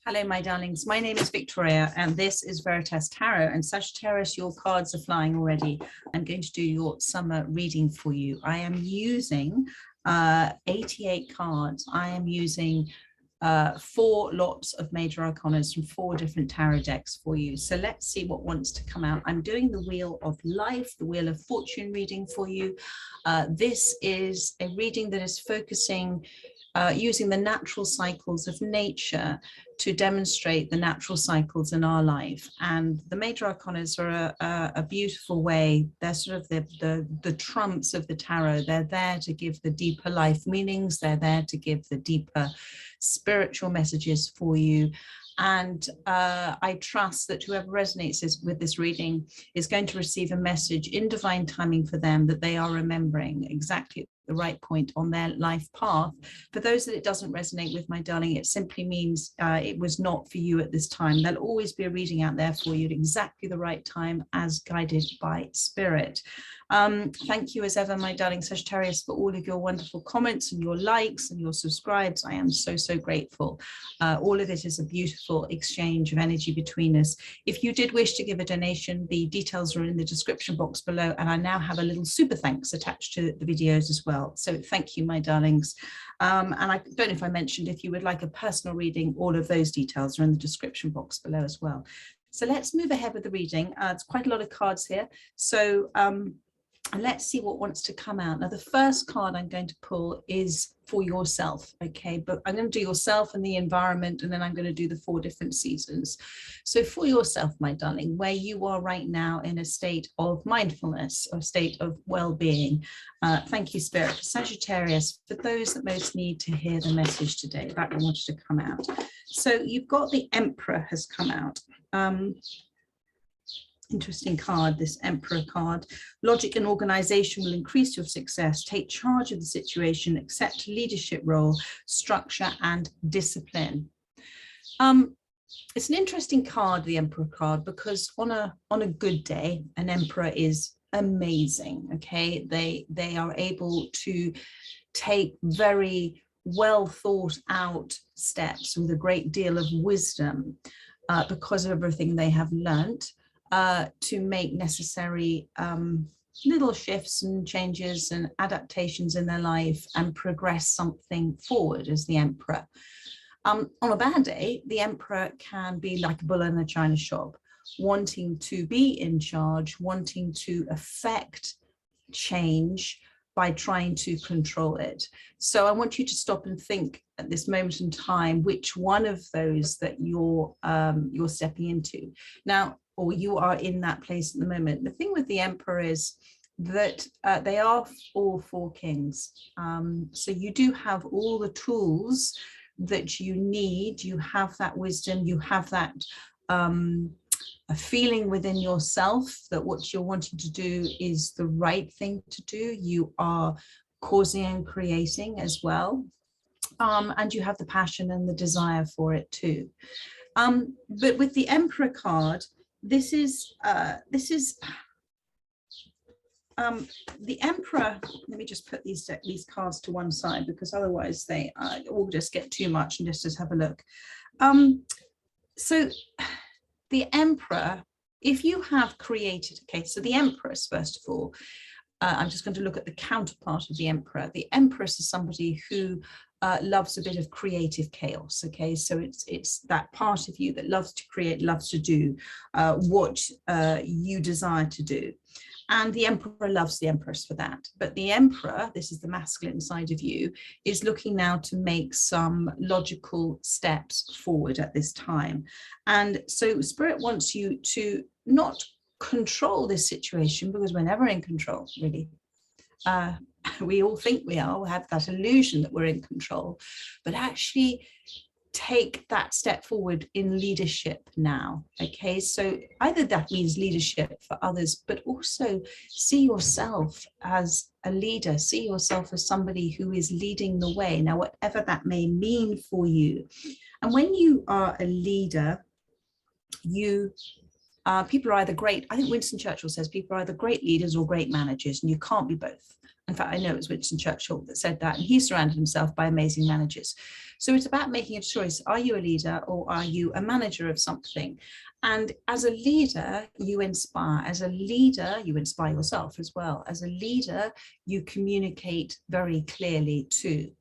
Hello, my darlings. My name is Victoria, and this is Veritas Tarot. And Sagittarius, your cards are flying already. I'm going to do your summer reading for you. I am using 88 cards. I am using 4 lots of major arcanas from 4 different tarot decks for you. So let's see what wants to come out. I'm doing the Wheel of Life, the Wheel of Fortune reading for you. This is a reading that is focusing using the natural cycles of nature to demonstrate the natural cycles in our life. And the major arcanas are a beautiful way. They're sort of the trumps of the tarot. They're there to give the deeper life meanings. They're there to give the deeper spiritual messages for you. And I trust that whoever resonates with this reading is going to receive a message in divine timing for them that they are remembering exactly the right point on their life path. For those that it doesn't resonate with, my darling, it simply means it was not for you at this time. There'll always be a reading out there for you at exactly the right time as guided by spirit. Thank you as ever, my darling Sagittarius, for all of your wonderful comments and your likes and your subscribes. I am so, so grateful. All of it is a beautiful exchange of energy between us. If you did wish to give a donation, the details are in the description box below, and I now have a little super thanks attached to the videos as well. So thank you, my darlings. And I don't know if I mentioned, if you would like a personal reading, all of those details are in the description box below as well. So let's move ahead with the reading. It's quite a lot of cards here. So let's see what wants to come out. Now, the first card I'm going to pull is for yourself, okay? But I'm going to do yourself and the environment, and then I'm going to do the 4 different seasons. So for yourself, my darling, where you are right now in a state of mindfulness, or state of well-being. Thank you, Spirit. For Sagittarius, for those that most need to hear the message today, that wanted to come out. So you've got the Emperor has come out. Interesting card, this Emperor card. Logic and organization will increase your success. Take charge of the situation, accept leadership role, structure and discipline. It's an interesting card, the Emperor card, because on a good day, an Emperor is amazing. Okay, they are able to take very well thought out steps with a great deal of wisdom because of everything they have learnt. To make necessary little shifts and changes and adaptations in their life and progress something forward as the Emperor. On a bad day, the Emperor can be like a bull in a china shop, wanting to be in charge, wanting to affect change by trying to control it. So I want you to stop and think at this moment in time, which one of those that you're stepping into. Now, or you are in that place at the moment. The thing with the Emperor is that they are all 4 kings. So you do have all the tools that you need. You have that wisdom, you have that a feeling within yourself that what you're wanting to do is the right thing to do. You are causing and creating as well. And you have the passion and the desire for it too. But with the Emperor card, this is the Emperor. Let me just put these cards to one side, because otherwise they all just get too much. And just have a look. So the Emperor, if you have created, okay, so the Empress, first of all, I'm just going to look at the counterpart of the Emperor. The Empress is somebody who loves a bit of creative chaos. Okay, so it's that part of you that loves to create, loves to do what you desire to do. And the Emperor loves the Empress for that. But the Emperor, this is the masculine side of you, is looking now to make some logical steps forward at this time. And so Spirit wants you to not control this situation, because we're never in control, really. We all think we are, we have that illusion that we're in control, but actually take that step forward in leadership now. Okay, so either that means leadership for others, but also see yourself as a leader, see yourself as somebody who is leading the way. Now, whatever that may mean for you. And when you are a leader, you People are either great, I think Winston Churchill says people are either great leaders or great managers, and you can't be both. In fact, I know it was Winston Churchill that said that, and he surrounded himself by amazing managers. So it's about making a choice. Are you a leader or are you a manager of something? And as a leader, you inspire. As a leader, you inspire yourself as well. As a leader, you communicate very clearly too.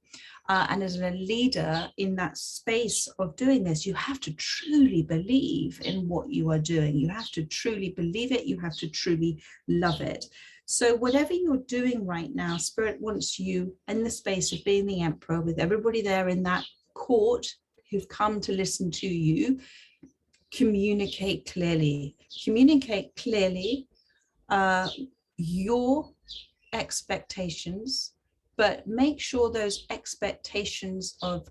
And as a leader in that space of doing this, you have to truly believe in what you are doing. You have to truly believe it. You have to truly love it. So whatever you're doing right now, Spirit wants you in the space of being the Emperor with everybody there in that court who've come to listen to you. Communicate clearly. Communicate clearly your expectations, but make sure those expectations of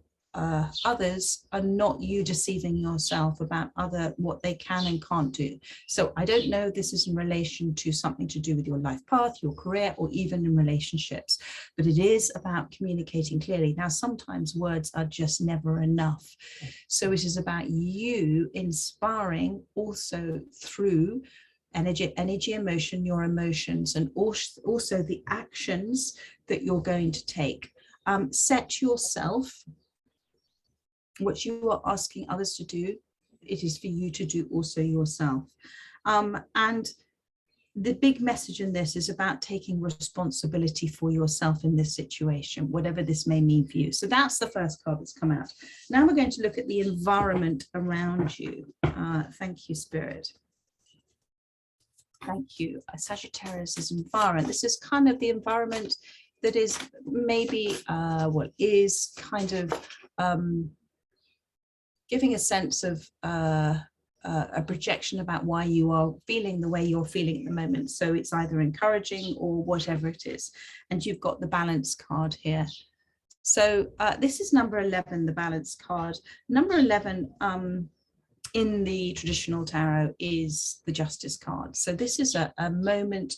others are not you deceiving yourself about what they can and can't do. So I don't know if this is in relation to something to do with your life path, your career, or even in relationships, but it is about communicating clearly. Now, sometimes words are just never enough. So it is about you inspiring also through energy, emotion, your emotions, and also the actions that you're going to take. Set yourself what you are asking others to do, it is for you to do also yourself. And the big message in this is about taking responsibility for yourself in this situation, whatever this may mean for you. So that's the first card that's come out. Now we're going to look at the environment around you. Thank you, Spirit. Thank you. Sagittarius' environment. This is kind of the environment that is maybe what is kind of giving a sense of a projection about why you are feeling the way you're feeling at the moment. So it's either encouraging or whatever it is. And you've got the balance card here. So this is number 11, the balance card. Number 11 in the traditional tarot is the justice card. So this is a moment,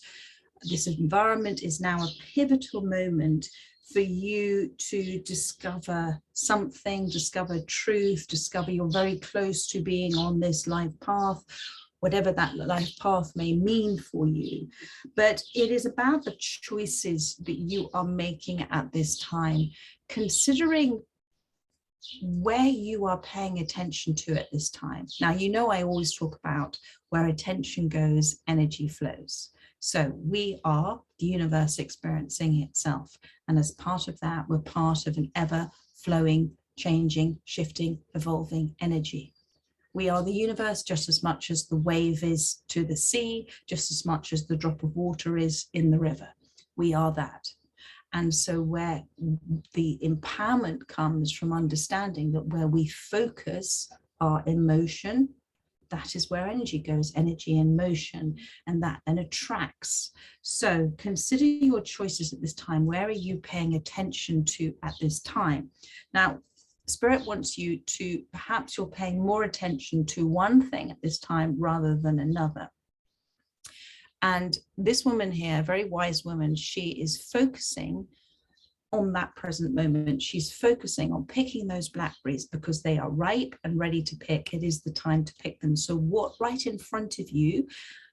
this environment is now a pivotal moment for you to discover something, discover truth, discover you're very close to being on this life path, whatever that life path may mean for you. But it is about the choices that you are making at this time, considering where you are paying attention to at this time. Now, you know, I always talk about where attention goes, energy flows. So we are the universe experiencing itself. And as part of that, we're part of an ever flowing, changing, shifting, evolving energy. We are the universe just as much as the wave is to the sea, just as much as the drop of water is in the river. We are that. And so where the empowerment comes from understanding that where we focus our emotion, that is where energy goes, energy in motion, and that then attracts. So consider your choices at this time. Where are you paying attention to at this time? Now, Spirit wants you to, perhaps you're paying more attention to one thing at this time rather than another. And this woman here, a very wise woman, she is focusing on that present moment. She's focusing on picking those blackberries because they are ripe and ready to pick. It is the time to pick them. So what right in front of you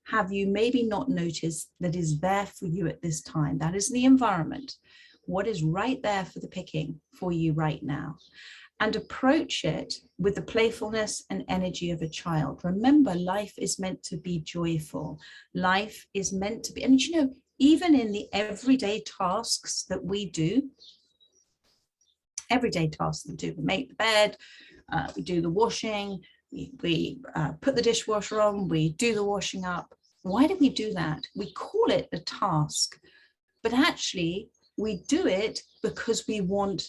have you maybe not noticed that is there for you at this time? That is the environment. What is right there for the picking for you right now? And approach it with the playfulness and energy of a child. Remember, life is meant to be joyful. Life is meant to be, and you know, even in the everyday tasks that we do, we make the bed, we do the washing, we put the dishwasher on, we do the washing up. Why do we do that? We call it a task, but actually we do it because we want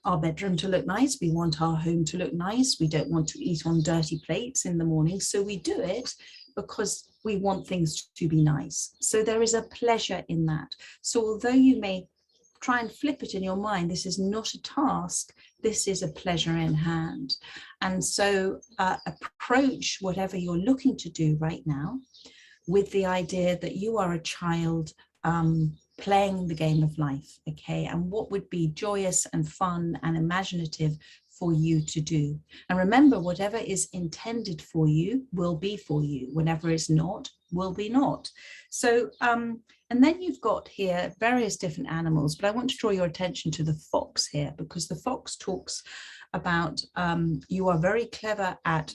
our bedroom to look nice. We want our home to look nice. We don't want to eat on dirty plates in the morning. So we do it because we want things to be nice. So there is a pleasure in that. So although you may try and flip it in your mind, this is not a task, this is a pleasure in hand. And so approach whatever you're looking to do right now with the idea that you are a child playing the game of life, okay? And what would be joyous and fun and imaginative for you to do. And remember, whatever is intended for you will be for you. Whatever is not will be not. So, and then you've got here various different animals, but I want to draw your attention to the fox here, because the fox talks about you are very clever at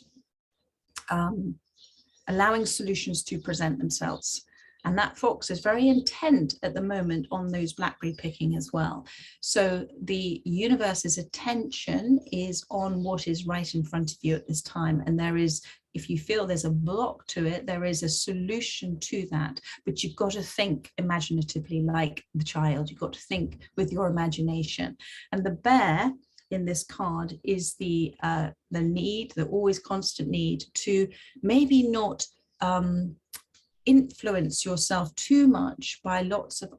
allowing solutions to present themselves. And that fox is very intent at the moment on those blackberry picking as well. So the universe's attention is on what is right in front of you at this time. And there is, if you feel there's a block to it, there is a solution to that. But you've got to think imaginatively like the child. You've got to think with your imagination. And the bear in this card is the need, the always constant need to maybe not influence yourself too much by lots of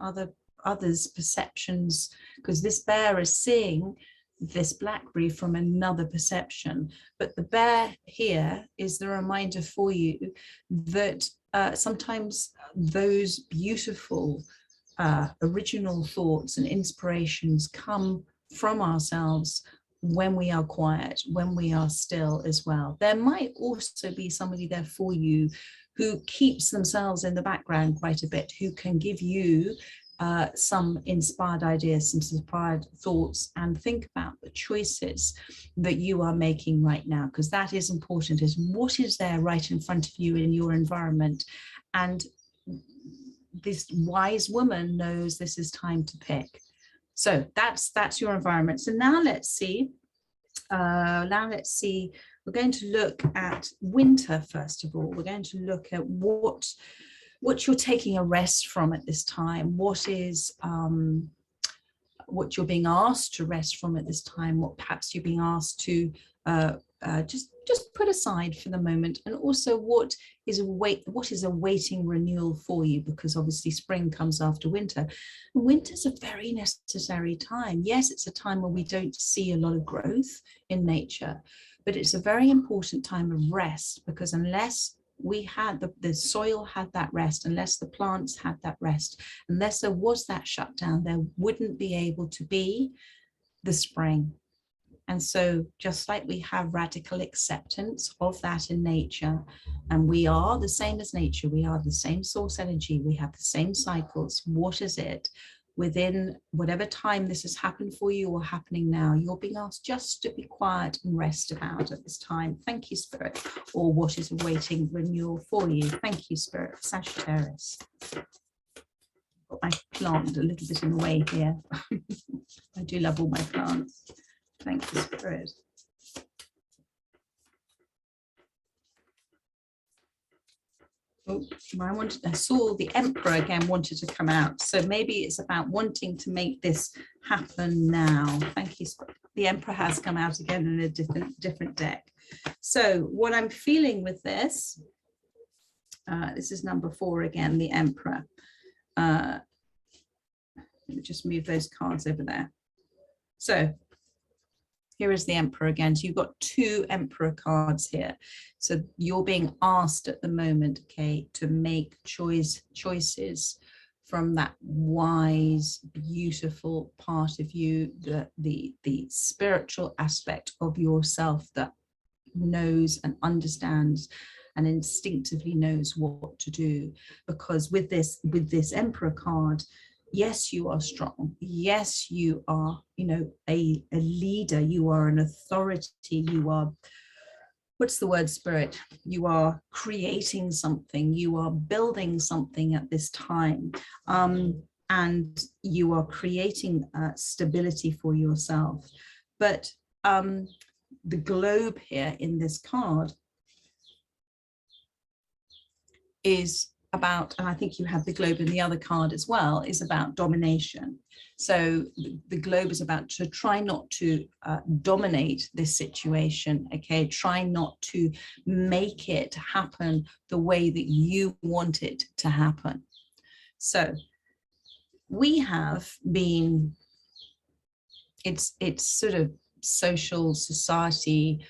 others' perceptions, because this bear is seeing this blackberry from another perception. But the bear here is the reminder for you that sometimes those beautiful original thoughts and inspirations come from ourselves when we are quiet, when we are still as well. There might also be somebody there for you who keeps themselves in the background quite a bit, who can give you some inspired ideas, some inspired thoughts, and think about the choices that you are making right now, because that is important, is what is there right in front of you in your environment. And this wise woman knows this is time to pick. So that's your environment. So now let's see. We're going to look at winter first of all. We're going to look at what you're taking a rest from at this time. What is what you're being asked to rest from at this time. What perhaps you're being asked to just put aside for the moment, and also what is awaiting renewal for you, because obviously spring comes after winter. Winter's a very necessary time. Yes, it's a time where we don't see a lot of growth in nature, but it's a very important time of rest, because unless we had the soil had that rest, unless the plants had that rest, unless there was that shutdown, there wouldn't be able to be the spring. And so just like we have radical acceptance of that in nature, and we are the same as nature, we are the same source energy, we have the same cycles. What is it within whatever time this has happened for you or happening now? You're being asked just to be quiet and rest about at this time. Thank you, Spirit. Or what is awaiting renewal for you? Thank you, Spirit. Sagittarius. Got my plant a little bit in the way here. I do love all my plants. Thank you, Spirit. Oh, I saw the Emperor again wanted to come out. So maybe it's about wanting to make this happen now. Thank you, Spirit. The Emperor has come out again in a different deck. So what I'm feeling with this, this is number 4 again, the Emperor. Let me just move those cards over there. So here is the Emperor again. So you've got 2 Emperor cards here. So you're being asked at the moment, okay, to make choices from that wise, beautiful part of you, the spiritual aspect of yourself that knows and understands and instinctively knows what to do. Because with this Emperor card, yes, you are strong. Yes, you are, a leader. You are an authority. You are, what's the word, Spirit? You are creating something. You are building something at this time. And you are creating stability for yourself. But the globe here in this card is about, and I think you have the globe in the other card as well, is about domination. So the globe is about to try not to dominate this situation, okay? Try not to make it happen the way that you want it to happen. So we have been, it's sort of social society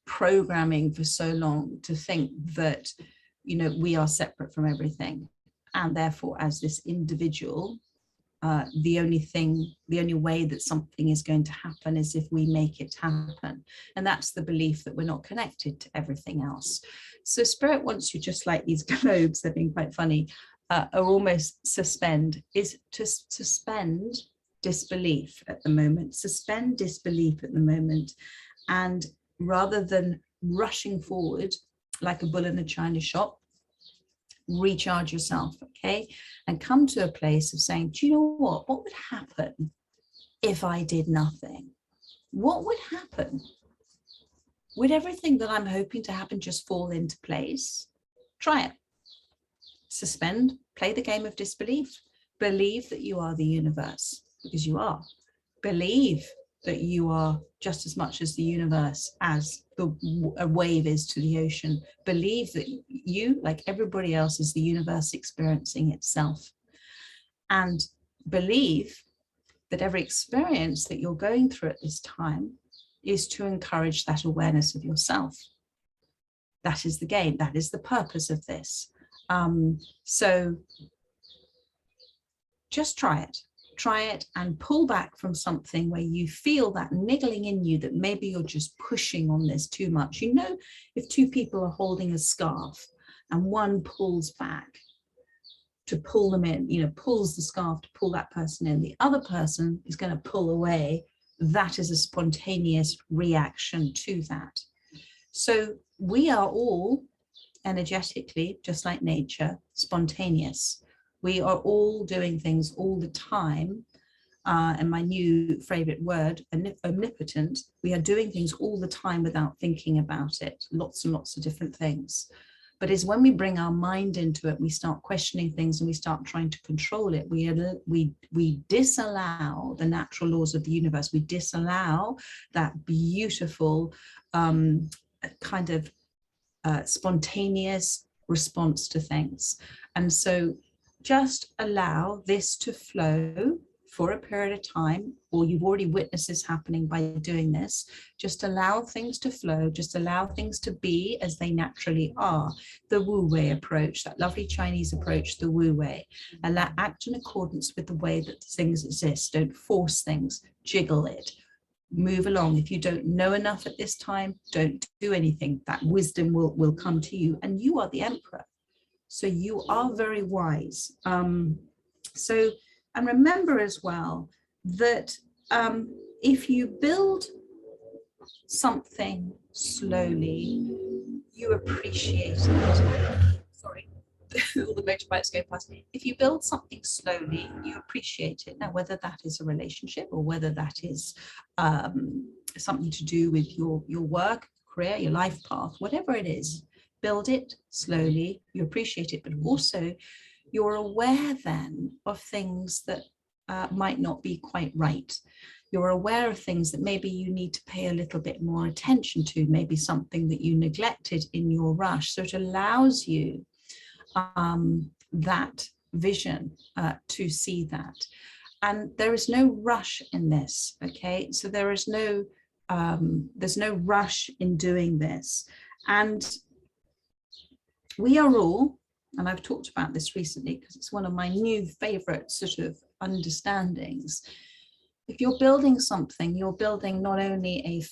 programming for so long to think that we are separate from everything. And therefore, as this individual, the only way that something is going to happen is if we make it happen. And that's the belief that we're not connected to everything else. So Spirit wants you, just like these globes, they're being quite funny, are almost suspend, is to suspend disbelief at the moment, suspend disbelief at the moment. And rather than rushing forward like a bull in a china shop, recharge yourself, okay? And come to a place of saying, do you know what would happen if I did nothing? What would happen? Would everything that I'm hoping to happen just fall into place? Try it. Suspend, play the game of disbelief. Believe that you are the universe, because you are. Believe that you are just as much as the universe as a wave is to the ocean. Believe that you, like everybody else, is the universe experiencing itself. And believe that every experience that you're going through at this time is to encourage that awareness of yourself. That is the game. That is the purpose of this. So just try it. Try it and pull back from something where you feel that niggling in you that maybe you're just pushing on this too much. You know, if two people are holding a scarf and one pulls back to pull them in, you know, pulls the scarf to pull that person in, the other person is going to pull away. That is a spontaneous reaction to that. So we are all energetically, just like nature, spontaneous. We are all doing things all the time. And my new favorite word, omnipotent, we are doing things all the time without thinking about it. Lots and lots of different things. But it's when we bring our mind into it, we start questioning things and we start trying to control it. We disallow the natural laws of the universe. We disallow that beautiful kind of spontaneous response to things. And so just allow this to flow for a period of time, or you've already witnessed this happening by doing this. Just allow things to flow, just allow things to be as they naturally are. The Wu Wei approach, that lovely Chinese approach, the Wu Wei. Act in accordance with the way that things exist. Don't force things, jiggle it. Move along. If you don't know enough at this time, don't do anything. That wisdom will come to you, and you are the emperor. So you are very wise. And remember as well that if you build something slowly, you appreciate it. Sorry, all the motorbikes go past. If you build something slowly, you appreciate it. Now, whether that is a relationship or whether that is something to do with your work, career, your life path, whatever it is, build it slowly, you appreciate it, but also you're aware then of things that might not be quite right. You're aware of things that maybe you need to pay a little bit more attention to, maybe something that you neglected in your rush. So it allows you that vision to see that. And there is no rush in this, okay? So there's no rush in doing this. And we are all, and I've talked about this recently because it's one of my new favorite sort of understandings. If you're building something, you're building not only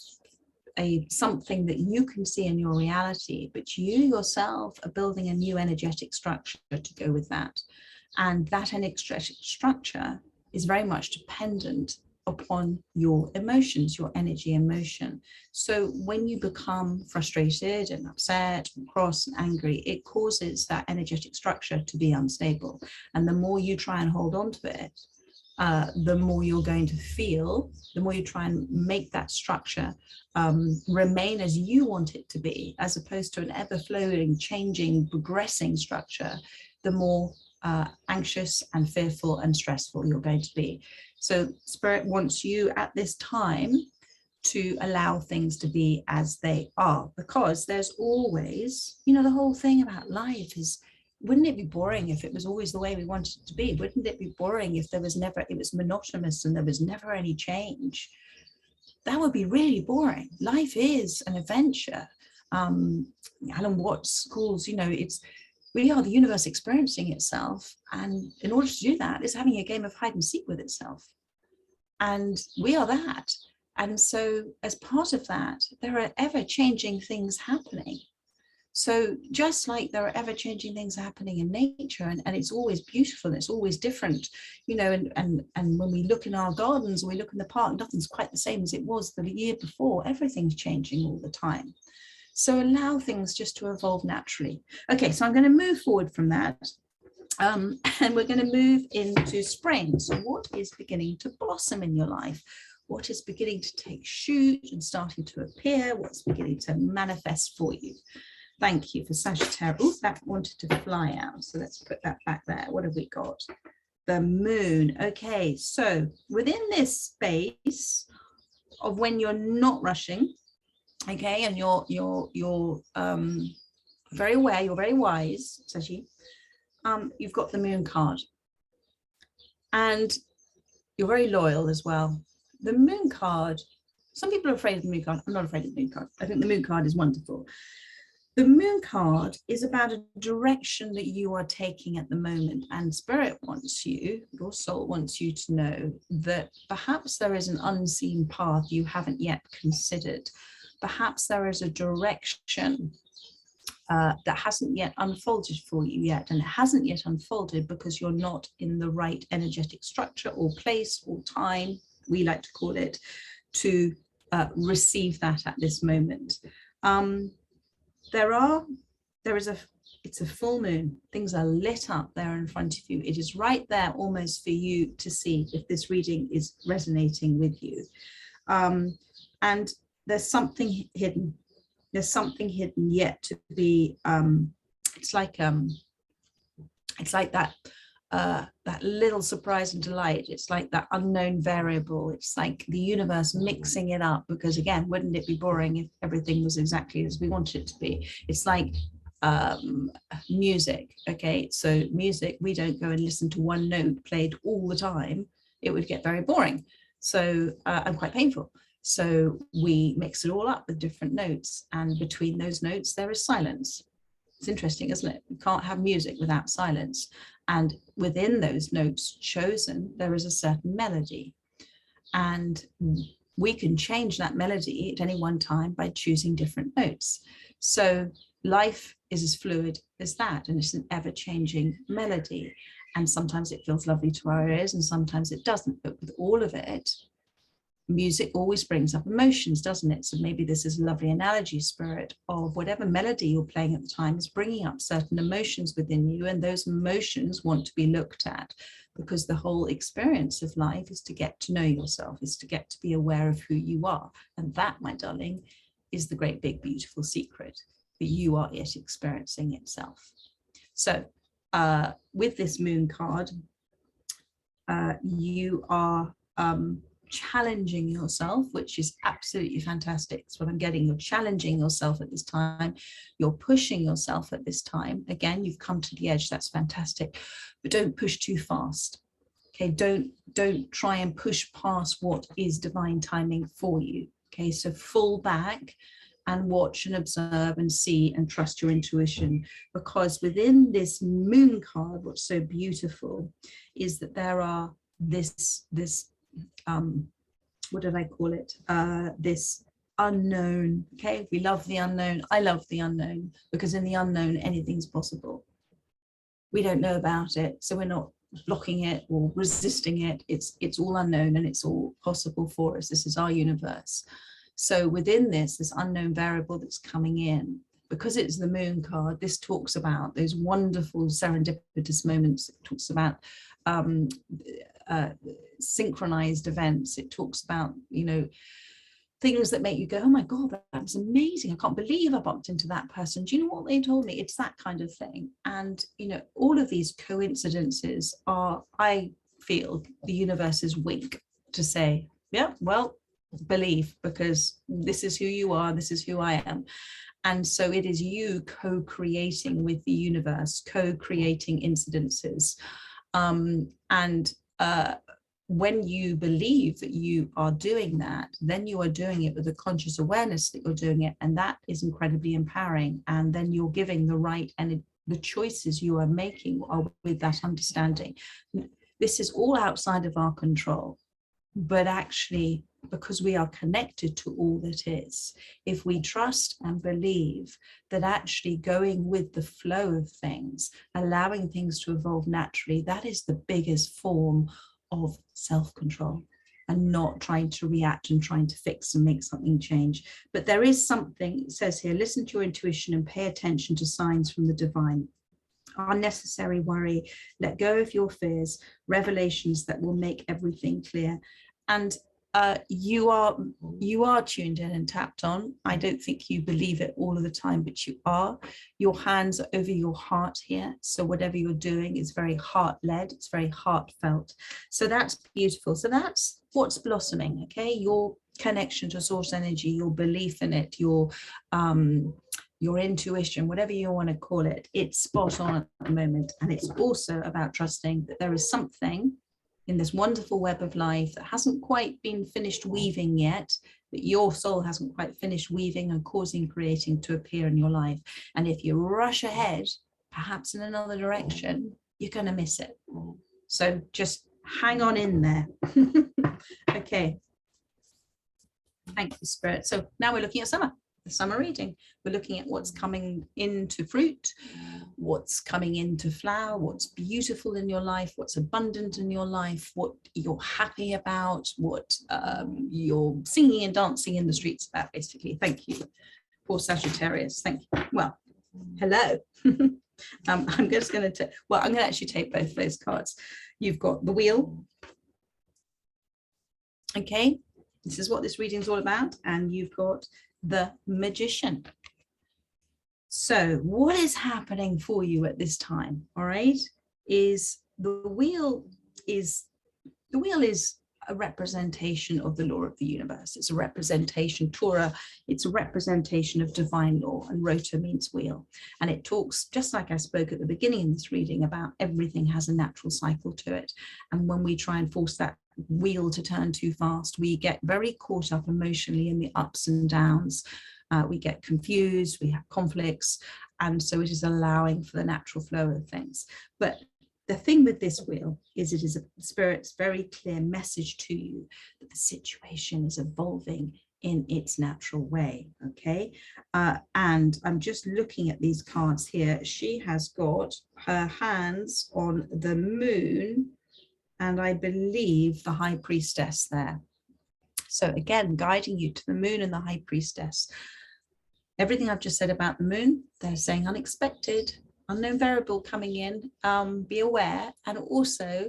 a something that you can see in your reality, but you yourself are building a new energetic structure to go with that. And that energetic structure is very much dependent upon your emotions, your energy emotion. So when you become frustrated and upset and cross and angry, it causes that energetic structure to be unstable. And the more you try and hold on to it, the more you're going to feel, the more you try and make that structure remain as you want it to be, as opposed to an ever-flowing, changing, progressing structure, the more anxious and fearful and stressful you're going to be. So Spirit wants you at this time to allow things to be as they are, because there's always, you know, the whole thing about life is, wouldn't it be boring if it was always the way we wanted it to be? Wouldn't it be boring if there was never, it was monotonous and there was never any change? That would be really boring. Life is an adventure. Alan Watts calls, you know, it's we are the universe experiencing itself. And in order to do that, it's having a game of hide and seek with itself. And we are that. And so as part of that, there are ever-changing things happening. So just like there are ever-changing things happening in nature, and it's always beautiful, and it's always different, you know, and when we look in our gardens, or we look in the park, nothing's quite the same as it was the year before. Everything's changing all the time. So allow things just to evolve naturally. Okay, so I'm going to move forward from that. And we're going to move into spring. So what is beginning to blossom in your life? What is beginning to take shoot and starting to appear? What's beginning to manifest for you? Thank you for Sagittarius. Oh, that wanted to fly out. So let's put that back there. What have we got? The moon. Okay, so within this space of when you're not rushing, okay, and you're very aware, you're very wise, Sagittarius. You've got the moon card, and you're very loyal as well. The moon card, some people are afraid of the moon card. I'm not afraid of the moon card. I think the moon card is wonderful. The moon card is about a direction that you are taking at the moment, and spirit wants you, your soul wants you to know that perhaps there is an unseen path you haven't yet considered. Perhaps there is a direction that hasn't yet unfolded for you yet, and it hasn't yet unfolded because you're not in the right energetic structure or place or time, we like to call it, to receive that at this moment. It's a full moon. Things are lit up there in front of you. It is right there almost for you to see if this reading is resonating with you. And there's something hidden. There's something hidden yet to be, it's like that little surprise and delight. It's like that unknown variable. It's like the universe mixing it up, because again, wouldn't it be boring if everything was exactly as we want it to be? It's like music. Okay, so music, we don't go and listen to one note played all the time. It would get very boring. So and quite painful. So we mix it all up with different notes, and between those notes there is silence. It's interesting, isn't it? You can't have music without silence. And within those notes chosen, there is a certain melody. And we can change that melody at any one time by choosing different notes. So life is as fluid as that, and it's an ever-changing melody. And sometimes it feels lovely to our ears, and sometimes it doesn't. But with all of it, music always brings up emotions, doesn't it? So maybe this is a lovely analogy, spirit, of whatever melody you're playing at the time is bringing up certain emotions within you, and those emotions want to be looked at, because the whole experience of life is to get to know yourself, is to get to be aware of who you are. And that, my darling, is the great big beautiful secret, that you are it experiencing itself. So with this moon card, you are challenging yourself, which is absolutely fantastic. It's what I'm getting. You're challenging yourself at this time. You're pushing yourself at this time. Again, you've come to the edge. That's fantastic. But don't push too fast. Okay, don't try and push past what is divine timing for you. Okay, so fall back and watch and observe and see and trust your intuition, because within this moon card, what's so beautiful is that there are this what did I call it? This unknown. Okay, we love the unknown. I love the unknown, because in the unknown, anything's possible. We don't know about it, so we're not blocking it or resisting it. It's all unknown, and it's all possible for us. This is our universe. So within this unknown variable that's coming in, because it's the moon card, this talks about those wonderful serendipitous moments. It talks about synchronized events. It talks about, you know, things that make you go, oh my God, that was amazing. I can't believe I bumped into that person. Do you know what they told me? It's that kind of thing. And, you know, all of these coincidences are, I feel, the universe's wink to say, yeah, well, believe, because this is who you are, this is who I am. And so it is you co-creating with the universe, co-creating incidences. When you believe that you are doing that, then you are doing it with a conscious awareness that you're doing it, and that is incredibly empowering. And then you're giving the right the choices you are making are with that understanding. This is all outside of our control, but actually, because we are connected to all that is, if we trust and believe that actually going with the flow of things, allowing things to evolve naturally, that is the biggest form of self-control, and not trying to react and trying to fix and make something change. But there is something, it says here, listen to your intuition and pay attention to signs from the divine. Unnecessary worry, let go of your fears, revelations that will make everything clear. And you are tuned in and tapped on. I don't think you believe it all of the time, but you are. Your hands are over your heart here. So whatever you're doing is very heart-led, it's very heartfelt. So that's beautiful. So that's what's blossoming, okay? Your connection to source energy, your belief in it, your intuition, whatever you want to call it, it's spot on at the moment. And it's also about trusting that there is something in this wonderful web of life that hasn't quite been finished weaving yet, that your soul hasn't quite finished weaving and creating to appear in your life. And if you rush ahead, perhaps in another direction, you're going to miss it. So just hang on in there. Okay. Thank you, Spirit. So now we're looking at summer. The summer reading. We're looking at what's coming into fruit, what's coming into flower, what's beautiful in your life, what's abundant in your life, what you're happy about, what you're singing and dancing in the streets about, basically. Thank you. Poor Sagittarius. Thank you. Well, hello. I'm just going to, well, I'm going to actually take both of those cards. You've got the wheel. Okay. This is what this reading is all about. And you've got the Magician. So what is happening for you at this time, all right, is the wheel is a representation of the law of the universe. It's a representation, Torah, it's a representation of divine law, and rota means wheel. And it talks, just like I spoke at the beginning in this reading, about everything has a natural cycle to it. And when we try and force that wheel to turn too fast, we get very caught up emotionally in the ups and downs. We get confused, we have conflicts, and so it is allowing for the natural flow of things. But the thing with this wheel is it is a Spirit's very clear message to you that the situation is evolving in its natural way, okay? And I'm just looking at these cards here. She has got her hands on the moon, and I believe the High Priestess there. So again, guiding you to the moon and the High Priestess. Everything I've just said about the moon, they're saying unexpected, unknown variable coming in, be aware. And also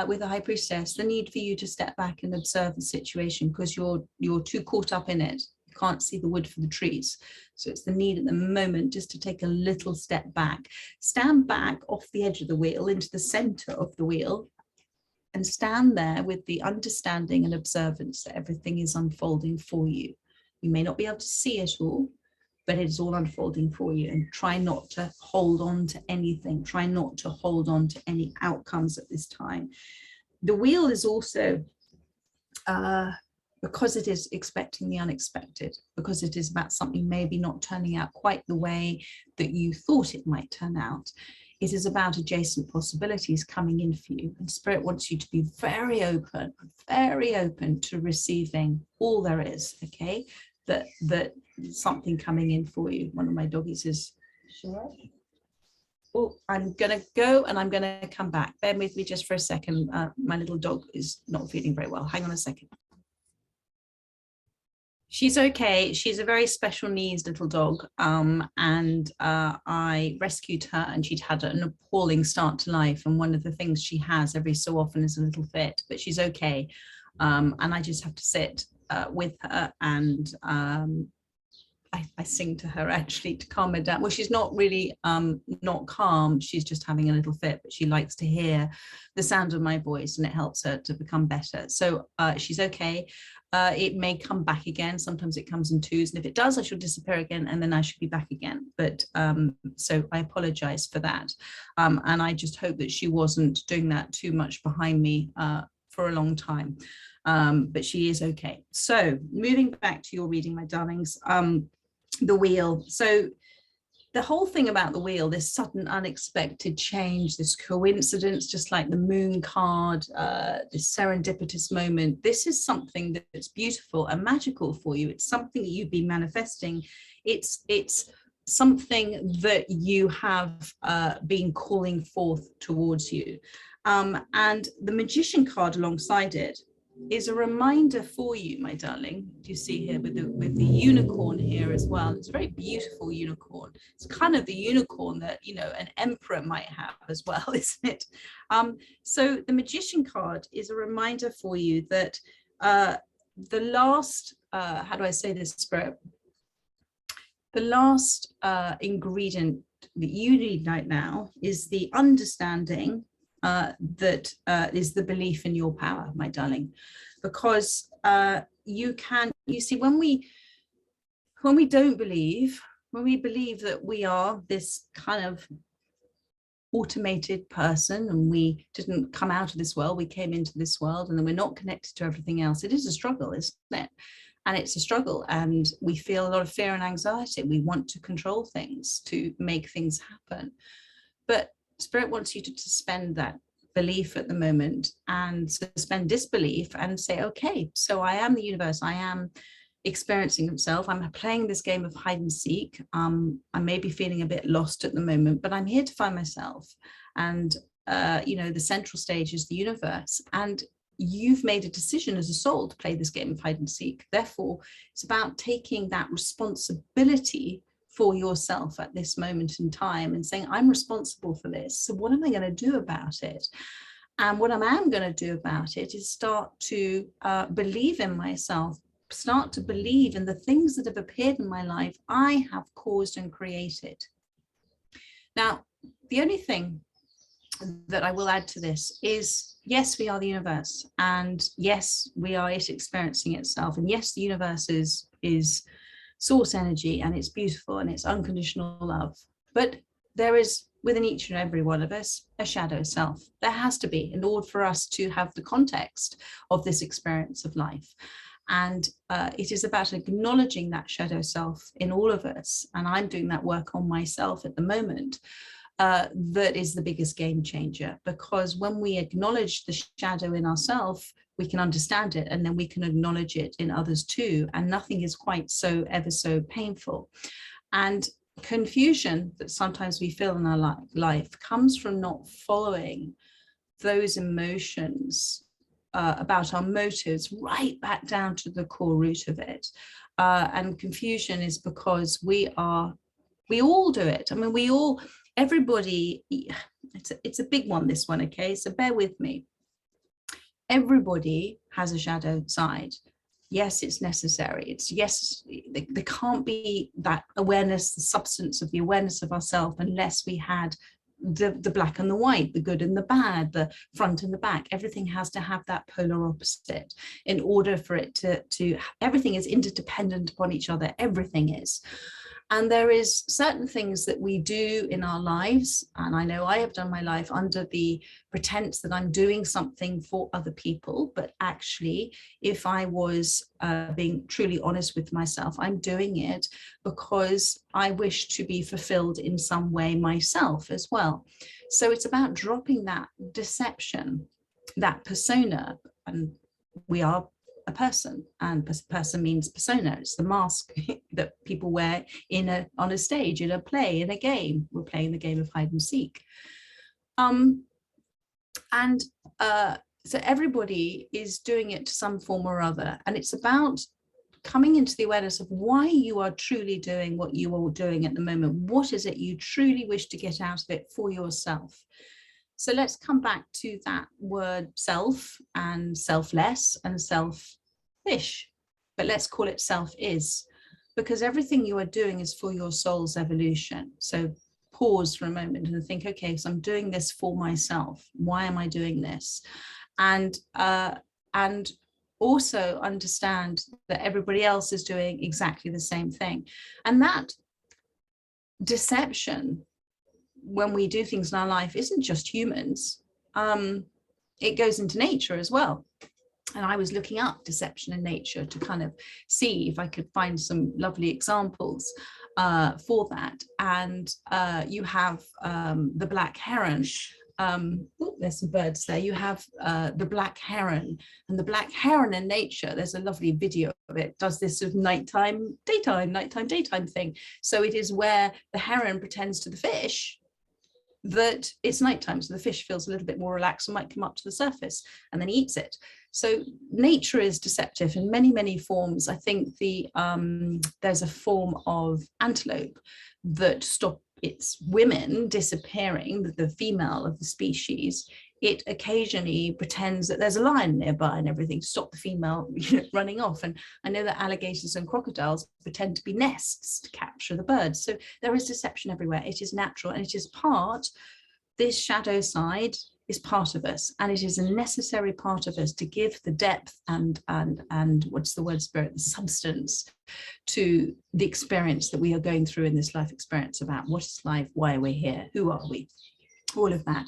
with the High Priestess, the need for you to step back and observe the situation, because you're too caught up in it. You can't see the wood for the trees. So it's the need at the moment just to take a little step back. Stand back off the edge of the wheel into the center of the wheel, and stand there with the understanding and observance that everything is unfolding for you. You may not be able to see it all, but it is all unfolding for you. And try not to hold on to anything. Try not to hold on to any outcomes at this time. The wheel is also, because it is expecting the unexpected, because it is about something maybe not turning out quite the way that you thought it might turn out. It is about adjacent possibilities coming in for you. And Spirit wants you to be very open to receiving all there is, okay? That something coming in for you. One of my doggies is, sure. Oh, I'm going to go and I'm going to come back. Bear with me just for a second. My little dog is not feeling very well. Hang on a second. She's okay. She's a very special needs little dog. And I rescued her, and she'd had an appalling start to life. And one of the things she has every so often is a little fit, but she's okay. And I just have to sit with her, and I sing to her actually to calm her down. Well, she's not really not calm. She's just having a little fit, but she likes to hear the sound of my voice, and it helps her to become better. So she's okay. It may come back again. Sometimes it comes in twos, and if it does, I shall disappear again, and then I should be back again. But so I apologize for that. And I just hope that she wasn't doing that too much behind me for a long time. But she is okay. So moving back to your reading, my darlings, the wheel. So the whole thing about the wheel, this sudden unexpected change, this coincidence, just like the moon card, this serendipitous moment, this is something that's beautiful and magical for you. It's something that you've been manifesting. It's something that you have been calling forth towards you. And the Magician card alongside it is a reminder for you, my darling. Do you see here with the unicorn here as well? It's a very beautiful unicorn. It's kind of the unicorn that, you know, an emperor might have as well, isn't it? So the Magician card is a reminder for you that the last, how do I say this, Spirit? The last ingredient that you need right now is the understanding that is the belief in your power, my darling, because you see, when we don't believe, when we believe that we are this kind of automated person and we didn't come out of this world, we came into this world, and then we're not connected to everything else. It is a struggle, isn't it? And it's a struggle, and we feel a lot of fear and anxiety. We want to control things, to make things happen. But Spirit wants you to suspend that belief at the moment and suspend disbelief and say, okay, so I am the universe. I am experiencing myself. I'm playing this game of hide and seek. I may be feeling a bit lost at the moment, but I'm here to find myself. And, you know, the central stage is the universe. And you've made a decision as a soul to play this game of hide and seek. Therefore, it's about taking that responsibility for yourself at this moment in time and saying, I'm responsible for this. So what am I going to do about it? And what I am going to do about it is start to believe in myself, start to believe in the things that have appeared in my life I have caused and created. Now, the only thing that I will add to this is, yes, we are the universe, and yes, we are it experiencing itself, and yes, the universe is source energy, and it's beautiful, and it's unconditional love. But there is within each and every one of us a shadow self. There has to be, in order for us to have the context of this experience of life. And it is about acknowledging that shadow self in all of us. And I'm doing that work on myself at the moment. That is the biggest game changer, because when we acknowledge the shadow in ourselves, we can understand it, and then we can acknowledge it in others too, and nothing is quite so ever so painful. And confusion that sometimes we feel in our life comes from not following those emotions about our motives right back down to the core root of it. And confusion is because we all do it. I mean, everybody, it's a big one, this one, okay? So bear with me. Everybody has a shadow side. Yes, it's necessary. There can't be that awareness, the substance of the awareness of ourselves, unless we had the black and the white, the good and the bad, the front and the back. Everything has to have that polar opposite in order for it to everything is interdependent upon each other. Everything is. And there is certain things that we do in our lives, and I know I have done my life under the pretense that I'm doing something for other people, but actually, if I was being truly honest with myself, I'm doing it because I wish to be fulfilled in some way myself as well. So it's about dropping that deception, that persona, and we are a person, and person means persona. It's the mask that people wear on a stage, in a play, in a game. We're playing the game of hide and seek. So everybody is doing it to some form or other, and it's about coming into the awareness of why you are truly doing what you are doing at the moment. What is it you truly wish to get out of it for yourself? So let's come back to that word self and selfless and selfish, but let's call it self-is, because everything you are doing is for your soul's evolution. So pause for a moment and think, okay, so I'm doing this for myself. Why am I doing this? And also understand that everybody else is doing exactly the same thing. And that deception, when we do things in our life, isn't just humans. It goes into nature as well. And I was looking up deception in nature to kind of see if I could find some lovely examples. for that. And you have the black heron. There's some birds there. You have the black heron, and the black heron in nature, there's a lovely video of it, does this sort of nighttime, daytime thing. So it is where the heron pretends to the fish that it's nighttime, so the fish feels a little bit more relaxed and might come up to the surface, and then eats it. So nature is deceptive in many forms. I think there's a form of antelope that stop its women disappearing, the female of the species. It occasionally pretends that there's a lion nearby and everything to stop the female running off. And I know that alligators and crocodiles pretend to be nests to capture the birds. So there is deception everywhere. It is natural, and it is part, this shadow side is part of us, and it is a necessary part of us to give the depth and what's the word, spirit, the substance to the experience that we are going through in this life experience, about what is life, why are we here, who are we, all of that.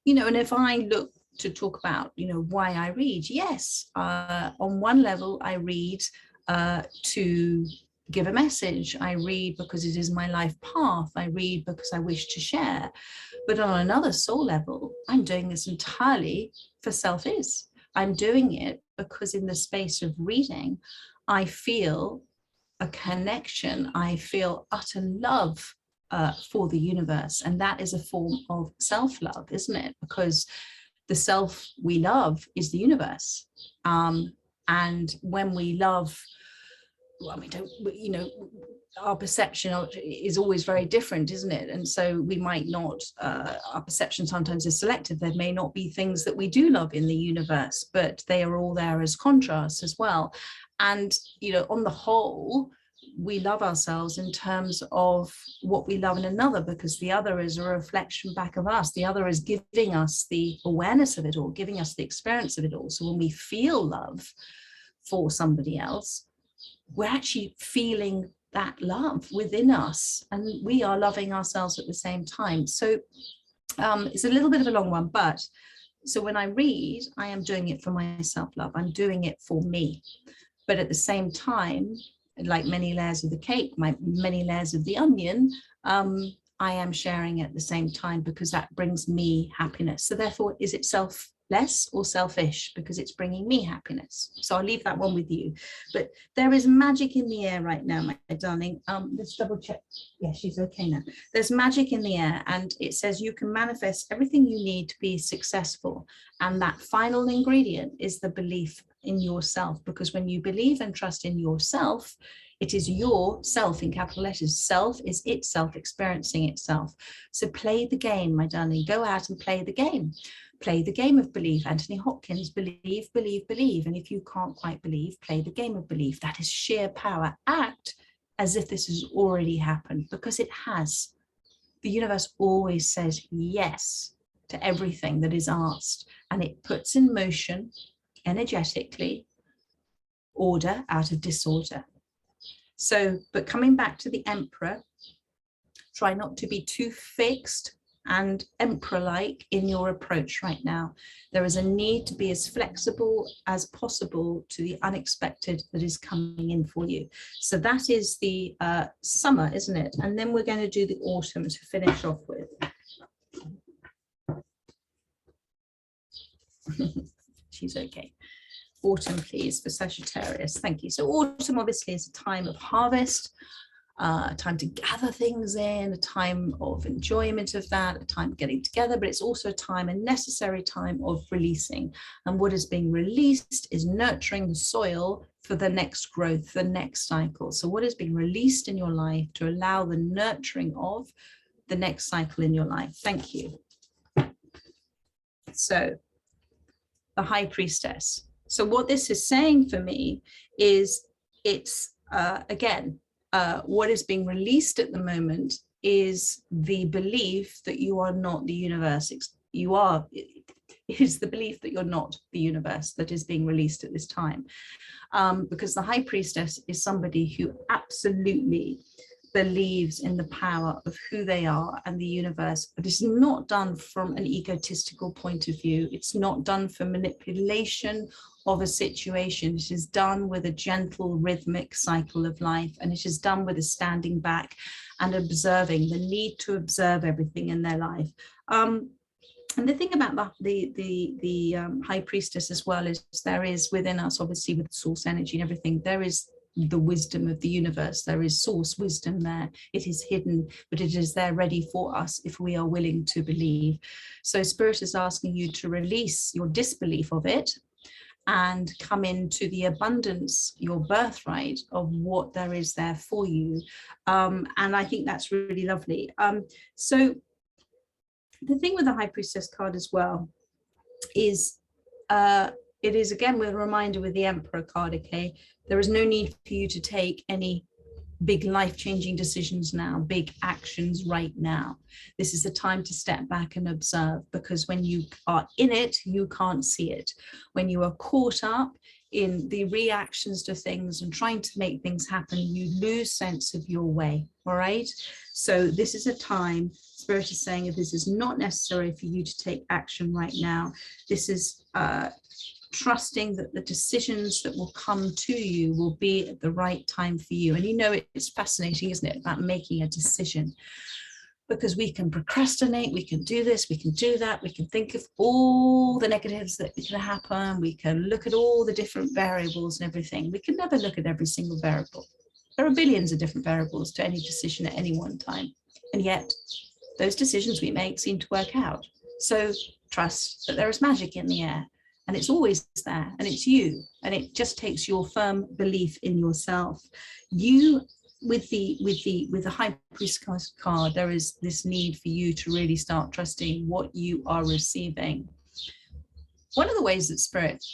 And if I look to talk about, why I read, yes, on one level, I read to give a message. I read because it is my life path. I read because I wish to share. But on another soul level, I'm doing this entirely for self-is. I'm doing it because in the space of reading, I feel a connection. I feel utter love for the universe. And that is a form of self-love, isn't it? Because the self we love is the universe. And when we love, well, we don't, our perception is always very different, isn't it? And so we might not, our perception sometimes is selective. There may not be things that we do love in the universe, but they are all there as contrasts as well. And, on the whole, we love ourselves in terms of what we love in another, because the other is a reflection back of us. The other is giving us the awareness of it all, giving us the experience of it all. So when we feel love for somebody else, we're actually feeling that love within us, and we are loving ourselves at the same time. So it's a little bit of a long one, but so when I read, I am doing it for my self-love. I'm doing it for me. But at the same time, like many layers of the cake, many layers of the onion, I am sharing at the same time because that brings me happiness. So therefore, is it selfless or selfish? Because it's bringing me happiness. So I'll leave that one with you. But there is magic in the air right now, my darling. Let's double check. Yeah, she's okay now. There's magic in the air, and it says you can manifest everything you need to be successful. And that final ingredient is the belief in yourself, because when you believe and trust in yourself, it is yourself in capital letters. Self is itself experiencing itself. So play the game, my darling. Go out and play the game. Play the game of belief. Anthony Hopkins, believe, believe, believe. And if you can't quite believe, play the game of belief. That is sheer power. Act as if this has already happened, because it has. The universe always says yes to everything that is asked, and it puts in motion energetically order out of disorder. So, but coming back to the Emperor, try not to be too fixed and emperor-like in your approach right now. There is a need to be as flexible as possible to the unexpected that is coming in for you. So that is the summer, isn't it? And then we're going to do the autumn to finish off with. She's okay. Autumn, please, for Sagittarius. Thank you. So autumn obviously is a time of harvest, a time to gather things in, a time of enjoyment of that, a time of getting together, but it's also a time, a necessary time of releasing. And what is being released is nurturing the soil for the next growth, the next cycle. So what is being released in your life to allow the nurturing of the next cycle in your life? Thank you. So the High Priestess. So what this is saying for me is it's, again, what is being released at the moment is the belief that you are not the universe. You are, it is the belief that you're not the universe that is being released at this time. Because the High Priestess is somebody who absolutely believes in the power of who they are and the universe, but it's not done from an egotistical point of view. It's not done for manipulation of a situation. It is done with a gentle rhythmic cycle of life, and it is done with a standing back and observing, the need to observe everything in their life. And the thing about the high priestess as well is there is within us, obviously with source energy and everything, there is the wisdom of the universe. There is source wisdom there. It is hidden, but it is there ready for us if we are willing to believe. So Spirit is asking you to release your disbelief of it and come into the abundance, your birthright of what there is there for you. And I think that's really lovely. So the thing with the High Priestess card as well is it is again with a reminder with the Emperor card, okay? There is no need for you to take any big life-changing decisions now, big actions right now. This is a time to step back and observe, because when you are in it, you can't see it. When you are caught up in the reactions to things and trying to make things happen, you lose sense of your way, all right? So this is a time, Spirit is saying, if this is not necessary for you to take action right now, this is trusting that the decisions that will come to you will be at the right time for you. And you know, it's fascinating, isn't it, about making a decision, because we can procrastinate, we can do this, we can do that, we can think of all the negatives that can happen, we can look at all the different variables and everything. We can never look at every single variable. There are billions of different variables to any decision at any one time, and yet those decisions we make seem to work out. So trust that there is magic in the air, and it's always there, and it's you, and it just takes your firm belief in yourself. You, with the High Priestess card, there is this need for you to really start trusting what you are receiving. One of the ways that Spirit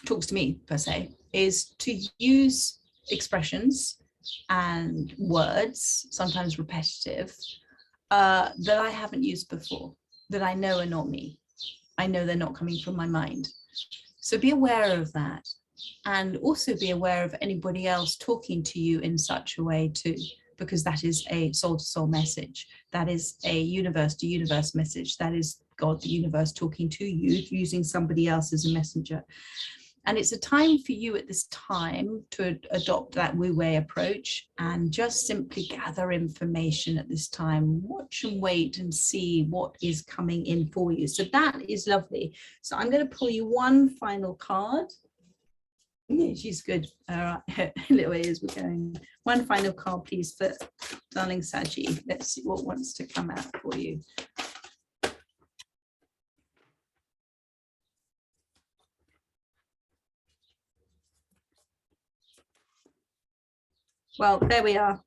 talks to me, per se, is to use expressions and words, sometimes repetitive, that I haven't used before, that I know are not me. I know they're not coming from my mind. So be aware of that, and also be aware of anybody else talking to you in such a way too, because that is a soul-to-soul message. That is a universe-to-universe message. That is God, the universe, talking to you, using somebody else as a messenger. And it's a time for you at this time to adopt that wu-wei approach and just simply gather information at this time. Watch and wait and see what is coming in for you. So that is lovely. So I'm going to pull you one final card. Yeah, she's good. All right, little ears we're going. One final card, please, for darling Saji. Let's see what wants to come out for you. Well, there we are.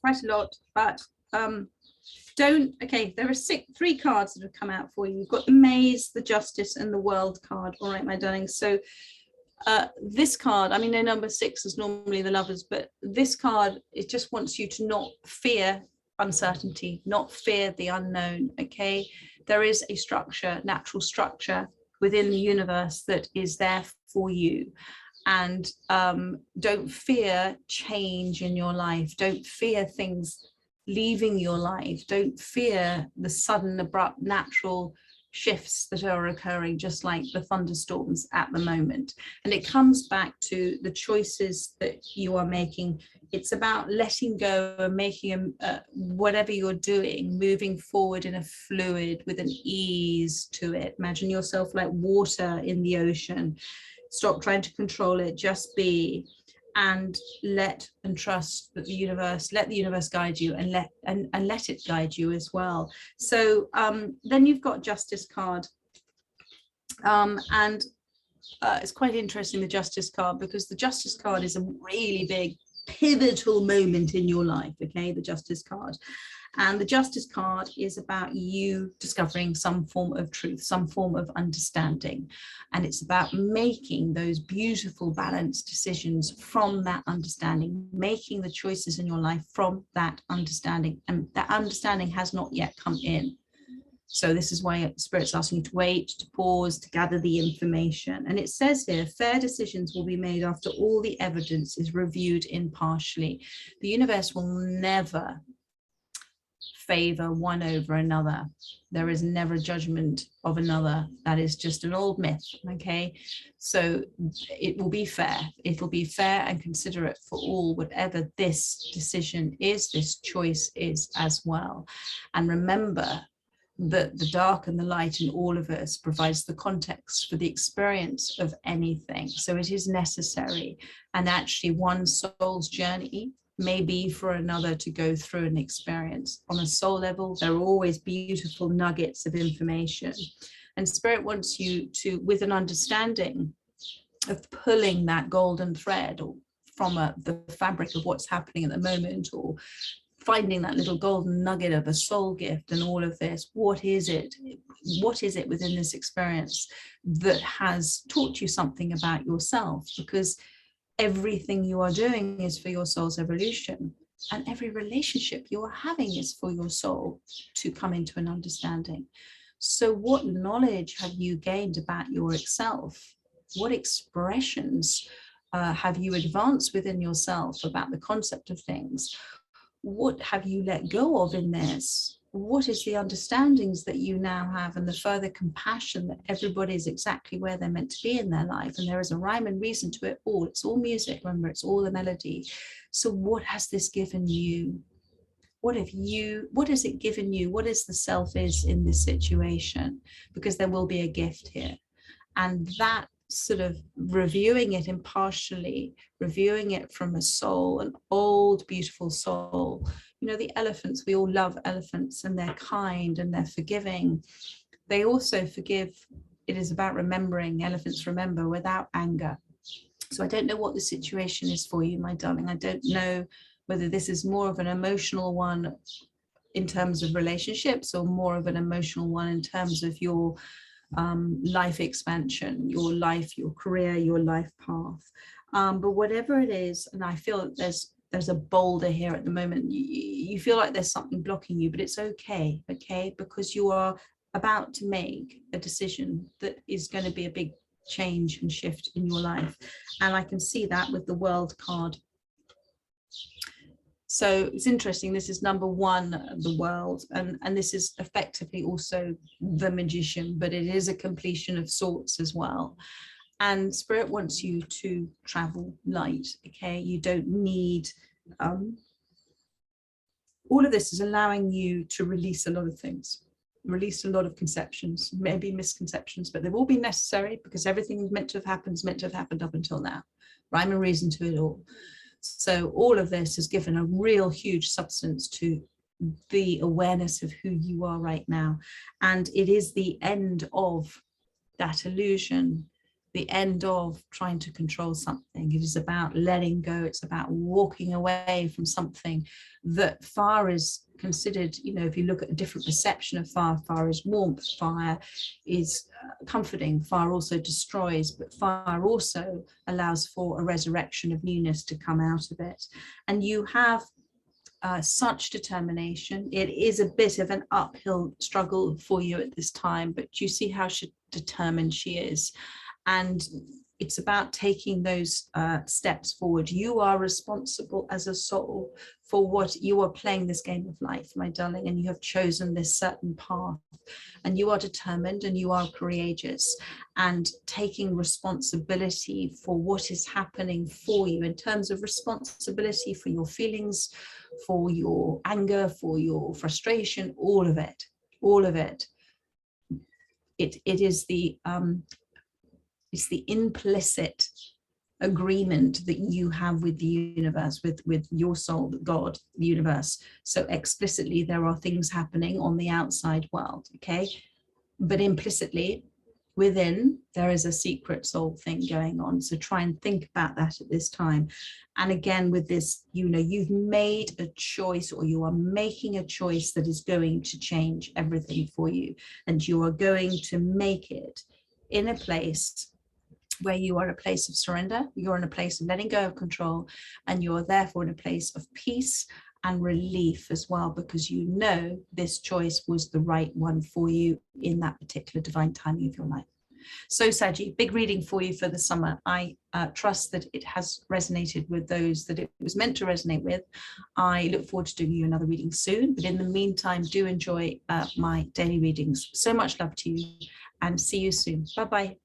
Quite a lot, but okay, there are three cards that have come out for you. You've got the Maze, the Justice, and the World card. All right, my darling. So this card, I mean, no, number 6 is normally the Lovers, but this card, it just wants you to not fear uncertainty, not fear the unknown, okay? There is a structure, natural structure within the universe that is there for you. And don't fear change in your life. Don't fear things leaving your life. Don't fear the sudden, abrupt, natural shifts that are occurring, just like the thunderstorms at the moment. And it comes back to the choices that you are making. It's about letting go and making whatever you're doing, moving forward in a fluid with an ease to it. Imagine yourself like water in the ocean. Stop trying to control it, just be, and let and trust that the universe, let the universe guide you, and let it guide you as well. So then you've got Justice card, and it's quite interesting, the Justice card, because the Justice card is a really big pivotal moment in your life, okay, the Justice card. And the Justice card is about you discovering some form of truth, some form of understanding. And it's about making those beautiful, balanced decisions from that understanding, making the choices in your life from that understanding. And that understanding has not yet come in. So this is why Spirit's asking you to wait, to pause, to gather the information. And it says here, fair decisions will be made after all the evidence is reviewed impartially. The universe will never favor one over another. There is never judgment of another. That is just an old myth. Okay, so it will be fair. It'll be fair and considerate for all, whatever this decision is, this choice is as well. And remember that the dark and the light in all of us provides the context for the experience of anything. So it is necessary. And actually, one soul's journey may be for another to go through an experience. On a soul level, there are always beautiful nuggets of information. And Spirit wants you to, with an understanding of pulling that golden thread or from the fabric of what's happening at the moment, or finding that little golden nugget of a soul gift and all of this. What is it? What is it within this experience that has taught you something about yourself? Because everything you are doing is for your soul's evolution, and every relationship you are having is for your soul to come into an understanding. So what knowledge have you gained about yourself? What expressions have you advanced within yourself about the concept of things? What have you let go of in this? What is the understandings that you now have, and the further compassion that everybody is exactly where they're meant to be in their life, and there is a rhyme and reason to it all. It's all music, remember, it's all a melody. So what has this given you? What has it given you? What is the self is in this situation? Because there will be a gift here. And that sort of reviewing it impartially, reviewing it from a soul, an old, beautiful soul. You know, the elephants, we all love elephants, and they're kind and they're forgiving. They also forgive. It is about remembering. Elephants remember without anger. So I don't know what the situation is for you, my darling. I don't know whether this is more of an emotional one in terms of relationships, or more of an emotional one in terms of your life expansion, your life, your career, your life path. But whatever it is, and I feel that there's a boulder here at the moment. You feel like there's something blocking you, but it's okay, because you are about to make a decision that is going to be a big change and shift in your life. And I can see that with the World card. So it's interesting, this is number one, the world, and this is effectively also the magician, but it is a completion of sorts as well. And Spirit wants you to travel light, okay? You don't need, all of this is allowing you to release a lot of things, release a lot of conceptions, maybe misconceptions, but they've all been necessary, because everything meant to have happened is meant to have happened up until now. Rhyme and reason to it all. So all of this has given a real huge substance to the awareness of who you are right now. And it is the end of that illusion, the end of trying to control something. It is about letting go. It's about walking away from something that fire is considered, you know, if you look at a different perception of fire, fire is warmth, fire is comforting, fire also destroys, but fire also allows for a resurrection of newness to come out of it. And you have such determination. It is a bit of an uphill struggle for you at this time, but you see how determined she is. And it's about taking those steps forward. You are responsible as a soul for what you are playing this game of life, my darling, and you have chosen this certain path, and you are determined and you are courageous, and taking responsibility for what is happening for you in terms of responsibility for your feelings, for your anger, for your frustration, all of it, all of it. It is the it's the implicit agreement that you have with the universe, with your soul, God, the universe. So explicitly, there are things happening on the outside world, okay? But implicitly, within, there is a secret soul thing going on. So try and think about that at this time. And again, with this, you know, you've made a choice, or you are making a choice that is going to change everything for you. And you are going to make it in a place where you are in a place of surrender, you're in a place of letting go of control, and you are therefore in a place of peace and relief as well, because you know this choice was the right one for you in that particular divine timing of your life. So Saji, big reading for you for the summer. I trust that it has resonated with those that it was meant to resonate with. I look forward to doing you another reading soon, but in the meantime, do enjoy my daily readings. So much love to you and see you soon. Bye-bye.